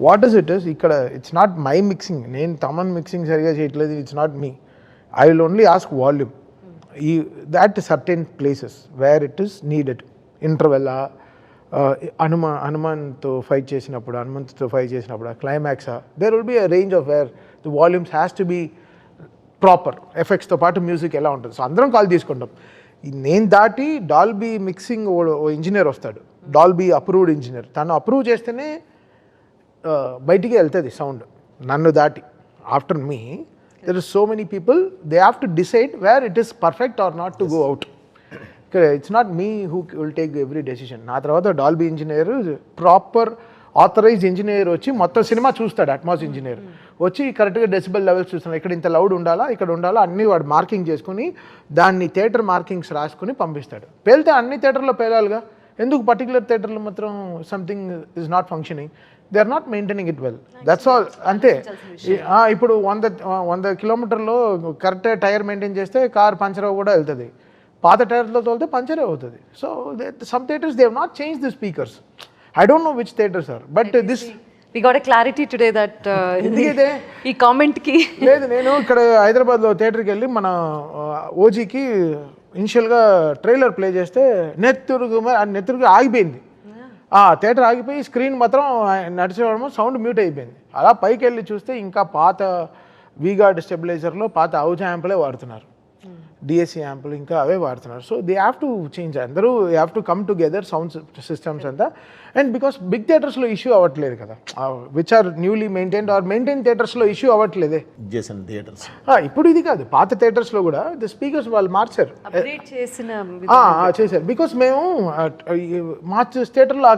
వాట్ ఇస్ ఇట్ ఇస్ ఇక్కడ ఇట్స్ నాట్ మై మిక్సింగ్, నేను తమన్ మిక్సింగ్ సరిగా చేయట్లేదు, it's not me. I will only ask volume ఈ that certain places where it is needed. ఇంటర్వెల్లా, హనుమాన్తో fight చేసినప్పుడు, హనుమంత్తో ఫైట్ చేసినప్పుడు, క్లైమాక్సా, there will be a range of where the volumes has to be proper. ఎఫెక్ట్స్తో పాటు మ్యూజిక్ ఎలా ఉంటుంది. సో అందరం కాల్ తీసుకుంటాం. నేను దాటి డాల్బీ మిక్సింగ్ ఓ ఇంజనీర్ వస్తాడు, డాల్బీ అప్రూవ్డ్ ఇంజనీర్. తను అప్రూవ్ చేస్తేనే బయటికి వెళ్తుంది సౌండ్. నన్ను దాటి after me there is so many people, they have to decide where it is perfect or not to go out. ఇక్కడ it's not me who will take every decision. నా తర్వాత Dolby engineer, proper authorised engineer వచ్చి మొత్తం cinema చూస్తాడు. Atmos engineer వచ్చి కరెక్ట్గా decibel levels చూస్తున్నాడు, ఇక్కడ ఇంత లౌడ్ ఉండాలా, ఇక్కడ ఉండాలా, అన్నీ వాడు మార్కింగ్ చేసుకుని దాన్ని థియేటర్ మార్కింగ్స్ రాసుకుని పంపిస్తాడు. పేలితే అన్ని థియేటర్లో పేలాలిగా, ఎందుకు పర్టికులర్ థియేటర్లో మాత్రం something is not functioning, they are not maintaining it well, that's all. అంతే. ఇప్పుడు 100 కిలోమీటర్లో కరెక్ట్ టైర్ మెయింటైన్ చేస్తే కార్ పంచర్ కూడా వెళ్తుంది, పాత టైర్లో తోలితే పంచరే అవుతుంది. So some theatres they have not change the speakers. I don't know which theatres are, but this we got a clarity today that ఎందుకైతే ఈ కామెంట్ కి లేదు. నేను ఇక్కడ హైదరాబాద్లో థియేటర్కి వెళ్ళి మన ఓజీకి ఇనిషియల్గా ట్రైలర్ ప్లే చేస్తే నెత్తురుగా ఆగిపోయింది. థియేటర్ ఆగిపోయి స్క్రీన్ మాత్రం నడిచేవాడమో సౌండ్ మ్యూట్ అయిపోయింది. అలా పైకి వెళ్ళి చూస్తే ఇంకా పాత వీగార్డ్ స్టెబిలైజర్లో పాత అవుజ్ యాంపులే వాడుతున్నారు, డిఎస్సి యాంపులు ఇంకా అవే వాడుతున్నారు. So they have to change. అందరూ have to come together sound systems అంతా. అండ్ బికాస్ బిగ్ థియేటర్స్లో ఇష్యూ అవ్వట్లేదు కదా, which are newly maintained or maintain థియేటర్స్లో ఇష్యూ అవ్వట్లేదే. థియేటర్స్ ఇప్పుడు ఇది కాదు, పాత థియేటర్స్లో కూడా ద స్పీకర్స్ వాళ్ళు మార్చారు, చేశారు. బికాస్ మేము మా థియేటర్లో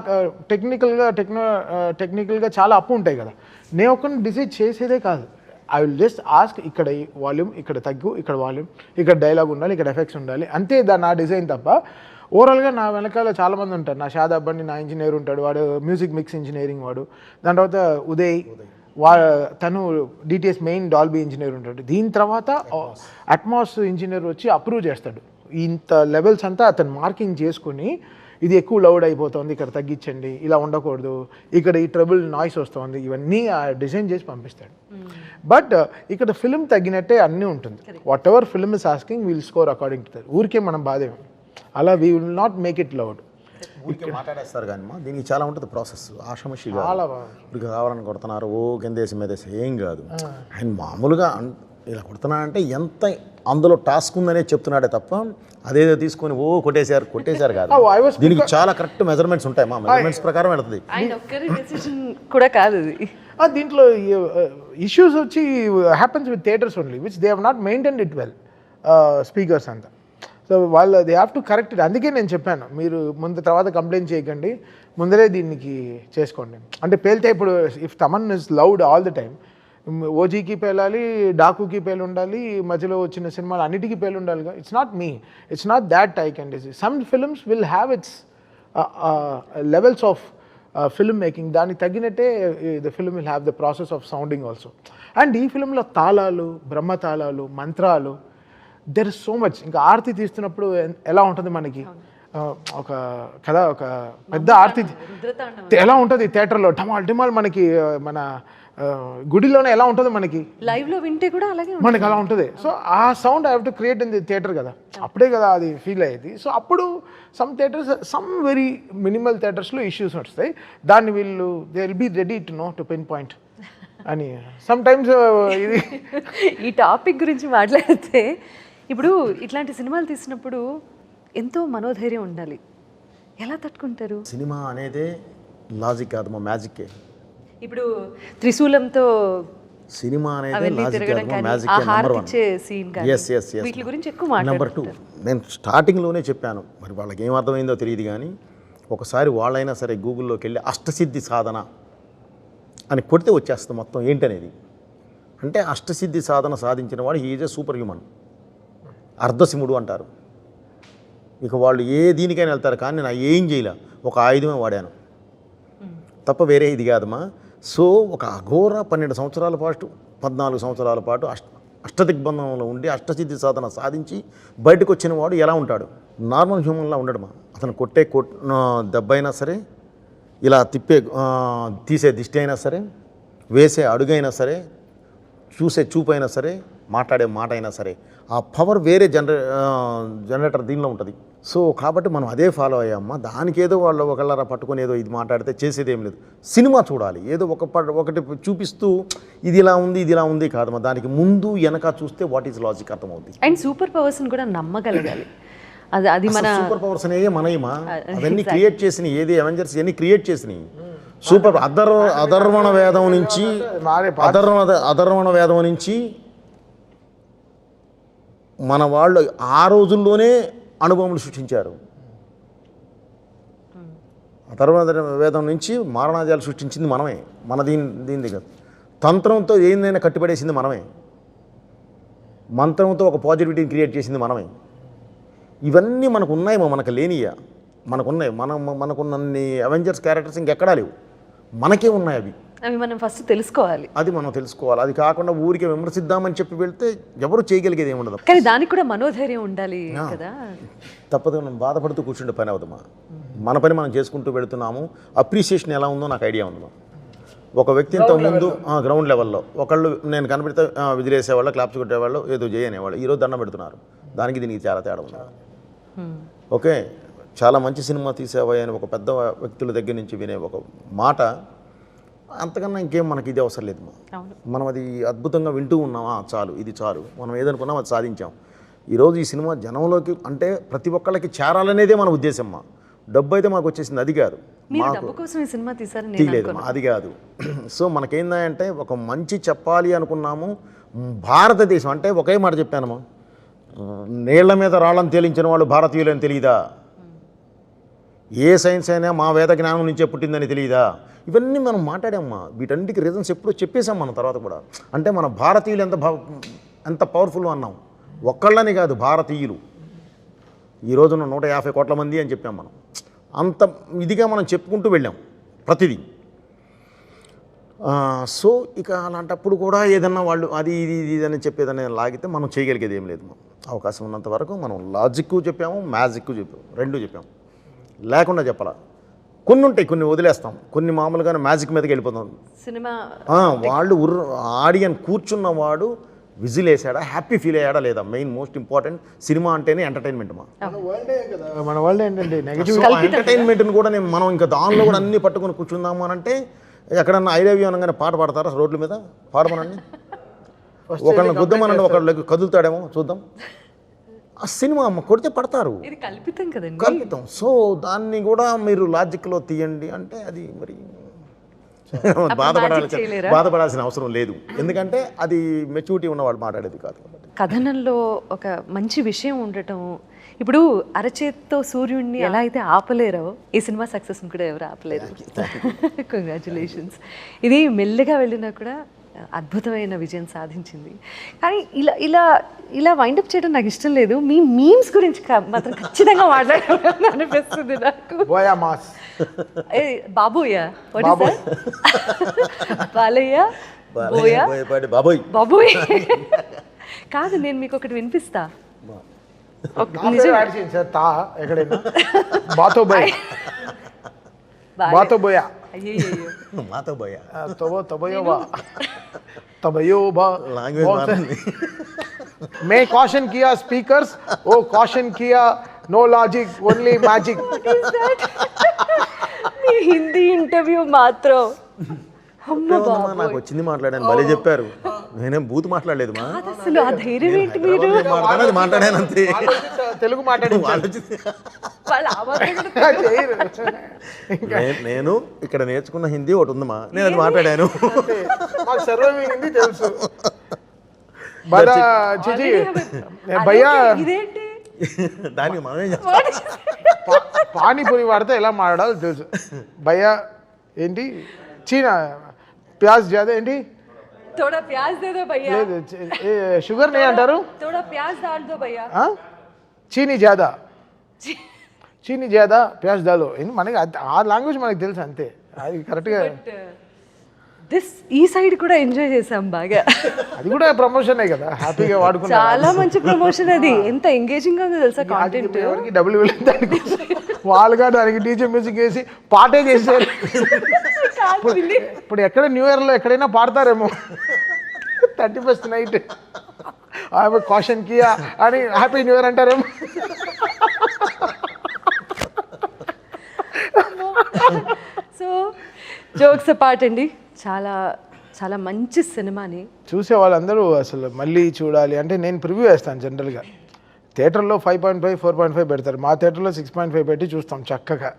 టెక్నికల్గా చాలా అప్పు ఉంటాయి కదా, నేను ఒక్కరిని డిసైడ్ చేసేదే కాదు. ఐ విల్ జస్ట్ ఆస్క్ ఇక్కడ వాల్యూమ్, ఇక్కడ తగ్గు, ఇక్కడ వాల్యూమ్, ఇక్కడ డైలాగ్ ఉండాలి, ఇక్కడ ఎఫెక్ట్స్ ఉండాలి, అంతే. నా డిజైన్ తప్ప ఓవరాల్గా నా వెనకాల చాలామంది ఉంటారు. నా షాదాబ్ అని నా ఇంజనీర్ ఉంటాడు, వాడు మ్యూజిక్ మిక్స్ ఇంజనీరింగ్ వాడు. దాని తర్వాత ఉదయ్ తను డిటిఎస్ మెయిన్ డాల్బీ ఇంజనీర్ ఉంటాడు. దీని తర్వాత అట్మాస్ ఇంజనీర్ వచ్చి అప్రూవ్ చేస్తాడు. ఇంత లెవెల్స్ అంతా అతను మార్కింగ్ చేసుకుని ఇది ఎక్కువ లౌడ్ అయిపోతుంది, ఇక్కడ తగ్గించండి, ఇలా ఉండకూడదు, ఇక్కడ ఈ ట్రబుల్ నాయిస్ వస్తుంది, ఇవన్నీ డిజైన్ చేసి పంపిస్తాడు. బట్ ఇక్కడ ఫిల్మ్ తగ్గినట్టే అన్నీ ఉంటుంది. Whatever film is asking will score according to that. ఊరికే మనం బాధేం, అలా we will not make it loud. మాట్లాడేస్తారు కానీ దీనికి చాలా ఉంటుంది ప్రాసెస్. ఆషమషి ఇప్పుడు కావాలని కొడుతున్నారు, ఓ కిందేసి మీదేసి ఏం కాదు. ఆయన మామూలుగా ఇలా కొడుతున్నాడంటే ఎంత అందులో టాస్క్ ఉందనే చెప్తున్నాడే తప్ప అదేదో తీసుకొని ఓ కొట్టేశారు కాదు. దీనికి చాలా కరెక్ట్ మెజర్మెంట్స్ ఉంటాయి, మా మెజర్మెంట్స్ ప్రకారం వెళ్తుంది. కూడా కాదు దీంట్లో ఇష్యూస్ వచ్చి happens with theatres only which they have not maintained it well, speakers అంతా. సో వాళ్ళు they have to correct it. అందుకే నేను చెప్పాను, మీరు తర్వాత కంప్లైంట్ చేయకండి, ముందరే దీనికి చేసుకోండి. అంటే పేలితే ఇప్పుడు if Thaman is loud all the time, ఓజీకి పేలాలి, డాకుకి పేలు ఉండాలి, మధ్యలో వచ్చిన సినిమాలు అన్నిటికీ పేలు ఉండాలిగా. It's not me, it's not that I can decide. Some films will have its levels of film making, దానికి తగ్గినట్టే the film will have the process of sounding also. And ఈ ఫిల్మ్లో తాళాలు, బ్రహ్మతాళాలు, మంత్రాలు, దెర్ ఇస్ సో మచ్. ఇంకా ఆరతి తీస్తున్నప్పుడు ఎలా ఉంటుంది మనకి ఒక కథ, ఒక పెద్ద ఆరతి ఎలా ఉంటుంది థియేటర్లో, ఢమాల్ మనకి మన గుడిలోనే ఎలా ఉంటుంది మనకి లైవ్ లో వింటే కూడా అలాగే మనకి అలా ఉంటుంది. సో ఆ sound I have to create in the theatre కదా, అప్పుడే కదా అది ఫీల్ అయ్యేది. సో అప్పుడు some theatres, some very minimal థియేటర్స్లో ఇష్యూస్ వస్తాయి. దాన్ని వీళ్ళు they will be ready to know to pinpoint అని. సమ్ టైమ్స్ ఇది ఈ టాపిక్ గురించి మాట్లాడితే ఇప్పుడు ఇట్లాంటి సినిమాలు తీసినప్పుడు ఎంతో మనోధైర్యం ఉండాలి, ఎలా తట్టుకుంటారు? సినిమా అనేదే లాజిక్ కాదు, మా మ్యాజిక్కే. ఇప్పుడు త్రిశూలంతో సినిమా అనేది లాజిక్ కాదు, మా మ్యాజిక్కే. నెంబర్ 1. yes వీటి గురించి ఎక్కువ మాట్లాడారు. నెంబర్ 2, నేను స్టార్టింగ్లోనే చెప్పాను, మరి వాళ్ళకి ఏం అర్థమైందో తెలియదు కానీ ఒకసారి వాళ్ళైనా సరే గూగుల్లోకి వెళ్ళి అష్టసిద్ధి సాధన అని కొడితే వచ్చేస్తుంది మొత్తం ఏంటనేది. అంటే అష్టసిద్ధి సాధన సాధించిన వాడు he is a super human, అర్ధసిముడు అంటారు. ఇక వాళ్ళు ఏ దీనికైనా వెళ్తారు, కానీ నేను ఏం చేయలే, ఒక ఆయుధమే వాడాను తప్ప వేరే ఇది కాదమ్మా. సో ఒక అఘోర 12 సంవత్సరాల పాటు 14 సంవత్సరాల పాటు అష్టదిగ్బంధంలో ఉండి అష్టసిద్ధి సాధన సాధించి బయటకు వచ్చిన వాడు ఎలా ఉంటాడు? నార్మల్ హ్యూమన్లా ఉండడమా. అతను కొట్టే దెబ్బ అయినా సరే, ఇలా తీసే దిష్టి అయినా సరే, వేసే అడుగైనా సరే, చూసే చూపు అయినా సరే, మాట్లాడే మాట అయినా సరే, ఆ పవర్ వేరే జనరేటర్ దీనిలో ఉంటుంది. సో కాబట్టి మనం అదే ఫాలో అయ్యామా. దానికి ఏదో వాళ్ళు ఒకళ్ళరా పట్టుకొని ఏదో ఇది మాట్లాడితే చేసేది ఏం లేదు. సినిమా చూడాలి, ఏదో ఒకటి చూపిస్తూ ఇది ఇలా ఉంది ఇది ఇలా ఉంది కాదమ్మా. దానికి ముందు వెనక చూస్తే వాట్ ఈజ్ లాజిక్ అర్థమవుతుంది. అండ్ సూపర్ పవర్స్ని కూడా నమ్మగలగాలి. అది మన సూపర్ పవర్స్ అనేవి మనయమా, అవన్నీ క్రియేట్ చేసినాయి. ఏది అవెంజర్స్ ఇవన్నీ క్రియేట్ చేసినాయి. సూపర్ అధర్వణ వేదం నుంచి మన వాళ్ళు ఆ రోజుల్లోనే అనుభవములు సృష్టించారు. అధర్వణ వేదం నుంచి మారణాజాలు సృష్టించింది మనమే. మన దీని దగ్గర తంత్రంతో ఏందైనా కట్టిపడేసింది మనమే. మంత్రంతో ఒక పాజిటివిటీని క్రియేట్ చేసింది మనమే. ఇవన్నీ మనకు ఉన్నాయేమో, మనకు లేనియా, మనకున్నాయి. మనకున్నన్ని అవెంజర్స్ క్యారెక్టర్స్ ఇంకెక్కడా లేవు, మనకే ఉన్నాయి. అవి మనం ఫస్ట్ తెలుసుకోవాలి. అది మనం తెలుసుకోవాలి. అది కాకుండా ఊరికే విమర్శిద్దామని చెప్పి వెళ్తే ఎవరు చేయగలిగేది ఏమి ఉండదు. కానీ దానికి కూడా మనోధైర్యం ఉండాలి కదా. తప్పదు, మనం బాధపడుతూ కూర్చుంటే పని అవుదమ్మా. మన పని మనం చేసుకుంటూ వెళుతున్నాము. అప్రిసియేషన్ ఎలా ఉందో నాకు ఐడియా ఉందమ్మా. ఒక వ్యక్తి ఇంతకుముందు గ్రౌండ్ లెవెల్లో ఒకళ్ళు నేను కనబడితే విదిలేసేవాళ్ళు, క్లాప్స్ కొట్టేవాళ్ళు, ఏదో చేయనేవాళ్ళు. ఈరోజు దండం పెడుతున్నారు. దానికి దీనికి చాలా తేడా ఉంది. ఓకే, చాలా మంచి సినిమా తీసేవా అని ఒక పెద్ద వ్యక్తుల దగ్గర నుంచి వినే ఒక మాట, అంతకన్నా ఇంకేం మనకి ఇది అవసరం లేదు. మనం అది అద్భుతంగా వింటూ ఉన్నామా, చాలు, ఇది చాలు. మనం ఏదనుకున్నాం అది సాధించాం. ఈరోజు ఈ సినిమా జనంలోకి అంటే ప్రతి ఒక్కళ్ళకి చేరాలనేదే మన ఉద్దేశం. డబ్బు అయితే మాకు వచ్చేసింది, అది కాదు. తీయలేదు, అది కాదు. సో మనకేందంటే ఒక మంచి చెప్పాలి అనుకున్నాము. భారతదేశం అంటే ఒకే మాట చెప్పానమ్మా, నీళ్ల మీద రాళ్ళని తేలించిన వాళ్ళు భారతీయులని తెలియదా? ఏ సైన్స్ అయినా మా వేద జ్ఞానం నుంచే పుట్టిందని తెలియదా? ఇవన్నీ మనం మాట్లాడామమ్మా. వీటన్నిటికి రీజన్స్ ఎప్పుడూ చెప్పేశాం మనం తర్వాత కూడా. అంటే మన భారతీయులు ఎంత పవర్ఫుల్ అన్నాం. ఒక్కళ్ళని కాదు, భారతీయులు ఈ రోజున 150 కోట్ల మంది అని చెప్పాం మనం. అంత ఇదిగా మనం చెప్పుకుంటూ వెళ్ళాం ప్రతిదీ. సో ఇక అలాంటప్పుడు కూడా ఏదన్నా వాళ్ళు అది ఇది అని చెప్పేదని లాగితే మనం చేయగలిగేది ఏం లేదు. అవకాశం ఉన్నంత వరకు మనం లాజిక్ చెప్పాము, మ్యాజిక్ చెప్పాము, రెండు చెప్పాము. లేకుండా చెప్పాల. కొన్ని ఉంటాయి, కొన్ని వదిలేస్తాం, కొన్ని మామూలుగానే మ్యాజిక్ మీదకి వెళ్ళిపోతాం. సినిమా వాళ్ళు ఆడియన్ కూర్చున్నవాడు విజిల్ వేసాడా, హ్యాపీ ఫీల్ అయ్యాడా లేదా, మెయిన్ మోస్ట్ ఇంపార్టెంట్. సినిమా అంటేనే ఎంటర్టైన్మెంట్. మన వరల్డ్ ఏంటంటే నెగటివ్ ఎంటర్టైన్మెంట్ని కూడా మనం ఇంకా దానిలో కూడా అన్ని పట్టుకొని కూర్చుందాము అని అంటే, ఎక్కడన్నా ఐ లవ్ యూ అనగానే పాట పాడతారా రోడ్ల మీద? పాడమనండి. ఒకళ్ళని గుద్దమనండి, ఒకళ్ళకి కదులుతాడేమో చూద్దాం. ఆ సినిమా అమ్మ కొడితే పడతారు, కల్పితం కదండి, కల్పితం. సో దాన్ని కూడా మీరు లాజిక్లో తీయండి అంటే అది మరి బాధపడాల్సిన అవసరం లేదు. ఎందుకంటే అది మెచ్యూరిటీ ఉన్నవాళ్ళు మాట్లాడేది కాదు. కథనంలో ఒక మంచి విషయం ఉండటం. ఇప్పుడు అరచేత్తో సూర్యుడిని ఎలా అయితే ఆపలేరో, ఈ సినిమా సక్సెస్ని కూడా ఎవరు ఆపలేరు. కంగ్రాచులేషన్స్. ఇది మెల్లగా వెళ్ళినా కూడా అద్భుతమైన విజయం సాధించింది. కానీ ఇలా ఇలా ఇలా వైండప్ చేయడం నాకు ఇష్టం లేదు. మీ మీమ్స్ గురించి మాత్రం ఖచ్చితంగా మాట్లాడాలని అనిపిస్తుంది నాకు. బాబోయా, బాలయ్య, బాబోయ్ బాబోయ్ కాదు, నేను మీకు ఒకటి వినిపిస్తా. मैं कॉशन किया स्पीकर्स, वो कॉशन किया no logic only magic. Hindi interview మాత్రం నాకు వచ్చింది మాట్లాడాను, భలే చెప్పారు. నేనేం బూత్ మాట్లాడలేదు. అసలు ఆ ధైర్యం ఏంటి? మీరు మాట్లాడాను అంతే, తెలుగు మాట్లాడి. నేను ఇక్కడ నేర్చుకున్న హిందీ ఒకటి ఉందమ్మా, నేను అది మాట్లాడాను. సర్వం హిందీ తెలుసు. భయ్యా దానికి మనమే పానీపూరి వాడితే ఎలా మాట్లాడాలో తెలుసు. భయ్యా ఏంటి చీనా ప్యాజ్ జాదా ఏంటి, थोड़ा प्याज दे दो भैया. షుగర్ నే అంటారు, थोड़ा प्याज डाल दो भैया. చీనీ జాదా చీని జ్యాదా ప్యాస్ దాలో మనకి ఆ లాంగ్వేజ్ మనకి తెలుసు అంతే, అది కరెక్ట్గా ఈ సైడ్ కూడా ఎంజాయ్ చేసాం బాగా. అది కూడా ప్రమోషనే కదా, హ్యాపీగా వాడుకున్నాం. చాలా మంచి ప్రమోషన్ అది, ఎంత ఎంగేజింగ్ గా ఉందో తెలుసా కాంటెంట్. ఎవరికి డబ్బులు వెళ్ళింది దానికి, వాళ్ళుగా దానికి డీజే మ్యూజిక్ వేసి పాటే చేశారు. ఇప్పుడు ఎక్కడ న్యూ ఇయర్లో ఎక్కడైనా పాడతారేమో 31st నైట్ కాషన్ కియా అని హ్యాపీ న్యూ ఇయర్ అంటారేమో. సో జోక్స్ పార్ట్ అండి, చాలా చాలా మంచి సినిమాని చూసే వాళ్ళందరూ అసలు మళ్ళీ చూడాలి అంటే నేను ప్రివ్యూ వేస్తాను. జనరల్గా థియేటర్లో 5.5 4.5 పెడతారు, మా థియేటర్లో 6.5 పెట్టి చూస్తాం చక్కగా.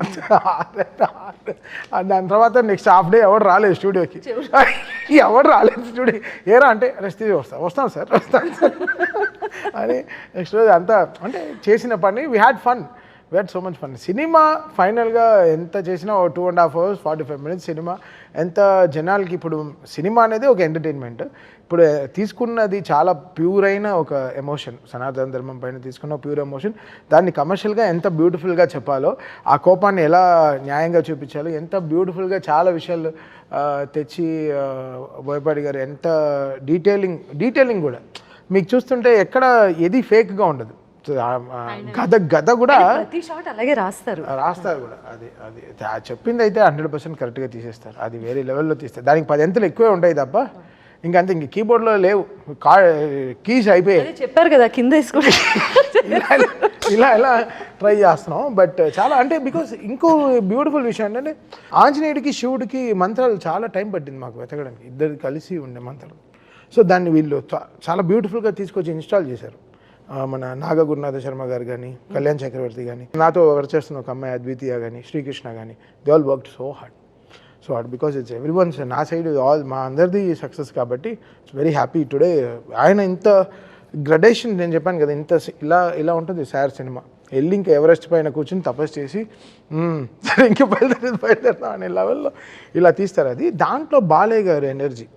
దాని తర్వాత నెక్స్ట్ హాఫ్ డే ఎవరు రాలేదు స్టూడియోకి, ఎవరు రాలేదు స్టూడియో, ఏరా అంటే రెస్ట్ వస్తాం సార్ అని నెక్స్ట్ రోజు అంతా అంటే చేసిన పని we had fun, we had so much fun. Cinema ఫైనల్గా ఎంత చేసినా 2.5 hours 45 minutes సినిమా, ఎంత జనాలకి ఇప్పుడు సినిమా అనేది ఒక ఎంటర్టైన్మెంట్, ఇప్పుడు తీసుకున్నది చాలా ప్యూర్ అయిన ఒక ఎమోషన్, సనాతన ధర్మం పైన తీసుకున్న ప్యూర్ ఎమోషన్, దాన్ని కమర్షియల్గా ఎంత బ్యూటిఫుల్గా చెప్పాలో, ఆ కోపాన్ని ఎలా న్యాయంగా చూపించాలో, ఎంత బ్యూటిఫుల్గా చాలా విషయాలు తెచ్చి బోయపాటి గారు ఎంత డీటెయిలింగ్ కూడా మీకు చూస్తుంటే ఎక్కడ ఏది ఫేక్గా ఉండదు. గద కూడా ప్రతి షాట్ అలాగే రాస్తారు కూడా, అది చెప్పింది అయితే 100% కరెక్ట్గా తీసేస్తారు, అది వేరే లెవెల్లో తీస్తారు. దానికి 10 అంతలు ఎక్కువే ఉంటాయి తప్ప ఇంకంతే, ఇంక కీబోర్డ్లో లేవు, కీస్ అయిపోయాయి. చెప్పారు కదా కింద వేసుకుంటే ఇలా ట్రై చేస్తున్నాం. బట్ చాలా అంటే బికాస్ ఇంకో బ్యూటిఫుల్ విషయం ఏంటంటే ఆంజనేయుడికి శివుడికి మంత్రాలు చాలా టైం పట్టింది మాకు వెతకడానికి, ఇద్దరు కలిసి ఉండే మంత్రాలు. సో దాన్ని వీళ్ళు చాలా బ్యూటిఫుల్గా తీసుకొచ్చి ఇన్స్టాల్ చేశారు. మన నాగ గురునాథ శర్మ గారు కానీ, కళ్యాణ్ చక్రవర్తి కానీ, నాతో వర్క్ చేస్తున్న ఒక అమ్మాయి అద్వితీయ కానీ, శ్రీకృష్ణ కానీ, they all worked so hard because it's every once, నా సైడ్ ఆల్ మా అందరిది సక్సెస్ కాబట్టి ఇట్స్ వెరీ హ్యాపీ టుడే. ఆయన ఇంత గ్రడేషన్ నేను చెప్పాను కదా, ఇంత ఇలా ఉంటుంది సార్ సినిమా, వెళ్ళి ఇంకా ఎవరెస్ట్ పైన కూర్చొని తపస్సు చేసి సరే ఇంకా బయలుదేరుతాం అనే లెవెల్లో ఇలా తీస్తారు. అది దాంట్లో బాలయ్య గారు ఎనర్జీ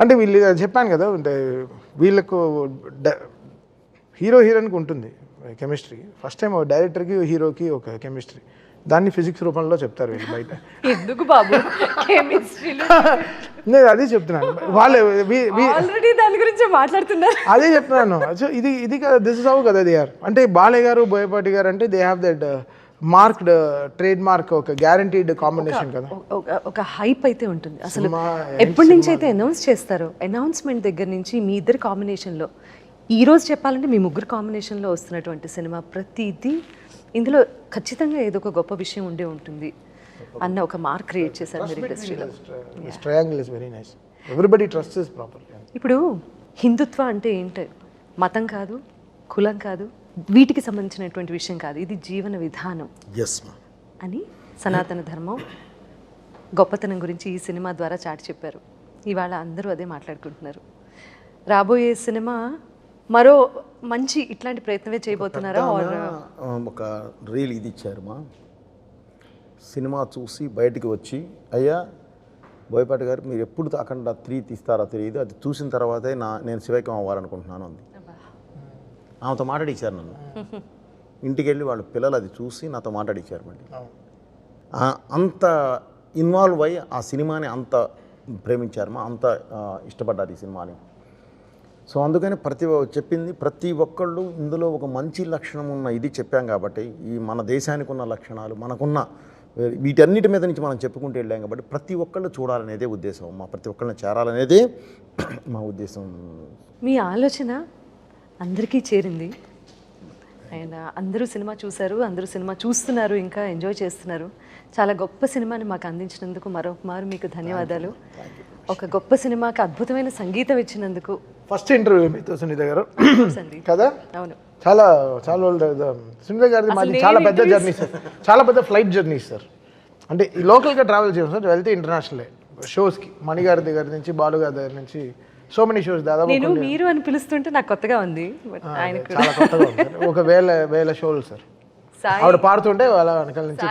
అంటే వీళ్ళు చెప్పాను కదా, అంటే వీళ్ళకు హీరో హీరోయిన్కి ఉంటుంది కెమిస్ట్రీ, ఫస్ట్ టైం ఒక డైరెక్టర్కి హీరోకి ఒక కెమిస్ట్రీ, దాన్ని ఫిజిక్స్ రూపంలో చెప్తారు వీళ్ళు బయట. ఎందుకు బాబు నేను అదే చెప్తున్నాను, వాళ్ళు ఆల్రెడీ దాని గురించి మాట్లాడుతున్నారు, అదే చెప్తున్నాను. సో ఇది కదా, దిస్ ఇస్ హౌ కదా దే ఆర్. అంటే బాలయ్య గారు బోయపాటి గారు అంటే they have that marked trade mark, ఒక గ్యారంటీడ్ కాంబినేషన్ కదా, ఒక హైప్ అయితే ఉంటుంది అసలు. ఎప్పటి నుంచి అయితే అనౌన్స్ చేస్తారో, అనౌన్స్మెంట్ దగ్గర నుంచి మీ ఇద్దరు కాంబినేషన్లో, ఈ రోజు చెప్పాలంటే మీ ముగ్గురు కాంబినేషన్లో వస్తున్నటువంటి సినిమా ప్రతిదీ ఇందులో ఖచ్చితంగా ఏదో ఒక గొప్ప విషయం ఉండే ఉంటుంది అన్న ఒక మార్క్ క్రియేట్ చేశారు మీరు ఇండస్ట్రీలో. Triangle is very nice, everybody trust is proper. ఇప్పుడు హిందుత్వ అంటే ఏంటి, మతం కాదు, కులం కాదు, వీటికి సంబంధించినటువంటి విషయం కాదు, ఇది జీవన విధానం అని సనాతన ధర్మం గొప్పతనం గురించి ఈ సినిమా ద్వారా చాటి చెప్పారు. ఇవాళ అందరూ అదే మాట్లాడుకుంటున్నారు. రాబోయే సినిమా మరో మంచి ఇట్లాంటి ప్రయత్నమే చేయబోతున్నారా? ఒక రీల్ ఇది ఇచ్చారు, మా సినిమా చూసి బయటికి వచ్చి, అయ్యా బోయపాటి గారు మీరు ఎప్పుడు అఖండ 3 తీస్తారో తెలియదు, అది చూసిన తర్వాతే నేను శివైక్యం అవ్వాలనుకుంటున్నాను అంది. ఆమెతో మాట్లాడిచ్చారు నన్ను, ఇంటికి వెళ్ళి వాళ్ళ పిల్లలు అది చూసి నాతో మాట్లాడిచ్చారు. మళ్ళీ అంత ఇన్వాల్వ్ అయ్యి ఆ సినిమాని అంత ప్రేమించారు, అంత ఇష్టపడ్డారు ఈ సినిమాని. సో అందుకని ప్రతి ఒక్కళ్ళు ఇందులో ఒక మంచి లక్షణం ఉన్న ఇది చెప్పాం కాబట్టి, ఈ మన దేశానికి ఉన్న లక్షణాలు మనకున్న వీటన్నిటి మీద నుంచి మనం చెప్పుకుంటూ వెళ్ళాం కాబట్టి ప్రతి ఒక్కళ్ళు చూడాలనేదే ఉద్దేశం, ప్రతి ఒక్కళ్ళని చేరాలనేదే మా ఉద్దేశం. మీ ఆలోచన అందరికీ చేరింది, అండ్ అందరూ సినిమా చూశారు, అందరూ సినిమా చూస్తున్నారు, ఇంకా ఎంజాయ్ చేస్తున్నారు. చాలా గొప్ప సినిమాని మాకు అందించినందుకు మరొకమారు మీకు ధన్యవాదాలు. ఒక గొప్ప సినిమాకి అద్భుతమైన సంగీతం ఇచ్చినందుకు. ఫస్ట్ ఇంటర్వ్యూ మీతో సునీత గారు కదా, అవును, చాలా సునీత గారిది మాది చాలా పెద్ద జర్నీ సార్, చాలా పెద్ద ఫ్లైట్ జర్నీ సార్. అంటే ఈ లోకల్గా ట్రావెల్ చేయం సార్, వెళ్తే ఇంటర్నేషనల్ షోస్కి, మణి గారి దగ్గర నుంచి, బాలు గారి దగ్గర నుంచి సో మెనీ షోస్. దాదాపు నేను మీరు అని పిలుస్తుంటే నాకు కొత్తగా ఉంది, చాలా కొత్తగా ఉంది సార్. ఒక వేల షోలు సార్, ఆవిడ పాడుతుంటే వాళ్ళ వెనకాల నుంచి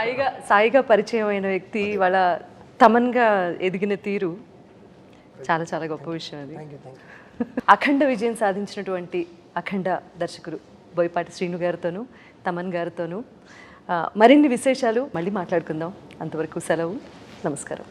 సాయిగా పరిచయం అయిన వ్యక్తి వాళ్ళ తమన్గా ఎదిగిన తీరు చాలా చాలా గొప్ప విషయం అది. అఖండ విజయం సాధించినటువంటి అఖండ దర్శకుడు బోయపాటి శ్రీను గారితోనూ తమన్ గారితోనూ మరిన్ని విశేషాలు మళ్ళీ మాట్లాడుకుందాం. అంతవరకు సెలవు. నమస్కారం.